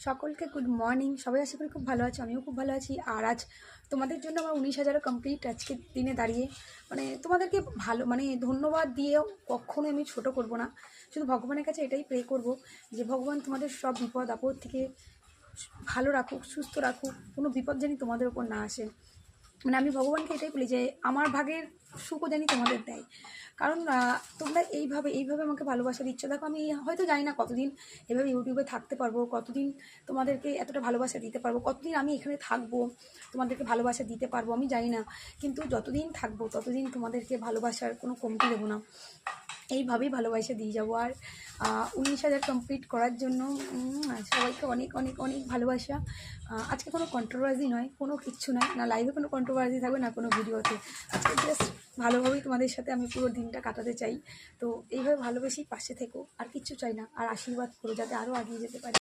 সকলকে good morning. সবাই আশা করি খুব ভালো আছে, আমিও খুব ভালো আছি। আর আজ তোমাদের জন্য আমার 19,000 কমপ্লিট আজকের দিনে দাঁড়িয়ে তোমাদেরকে ভালো ধন্যবাদ দিয়েও কখনো আমি ছোট করব না। শুধু ভগবানের কাছে এটাই প্রে করব যে ভগবান তোমাদের সব বিপদ আপদ থেকে ভালো রাখুক, সুস্থ রাখুক, কোনো বিপদ জানি তোমাদের ওপর না আসে। আমি ভগবানকে এটাই বলি যে আমার ভাগের সুখও জানি তোমাদের দেয়। কারণ তোমরা এইভাবে আমাকে ভালোবাসা দিচ্ছ। দেখো, আমি হয়তো জানি না কতদিন এভাবে ইউটিউবে থাকতে পারবো, কতদিন তোমাদেরকে এতটা ভালোবাসা দিতে পারবো, কতদিন আমি এখানে থাকবো তোমাদেরকে ভালোবাসা দিতে পারবো আমি জানি না। কিন্তু যতদিন থাকবো ততদিন তোমাদেরকে ভালোবাসার কোনো কমতি দেবো না, এইভাবেই ভালোবাসা দিয়ে যাবো। আর 19,000 কমপ্লিট করার জন্য সবাইকে অনেক অনেক অনেক ভালোবাসা। আজকে কোনো কন্ট্রোভার্সি নয়, কোনো কিচ্ছু নয়, না লাইভে কোনো কন্ট্রোভার্সি থাকবে, না কোনো ভিডিওতে। আজকে জাস্ট ভালোভাবেই তোমাদের সাথে আমি পুরো দিনটা কাটাতে চাই। তো এইভাবে ভালোবেসেই পাশে থেকো, আর কিচ্ছু চাই না। আর আশীর্বাদ করো যাতে আরও এগিয়ে যেতে পারি।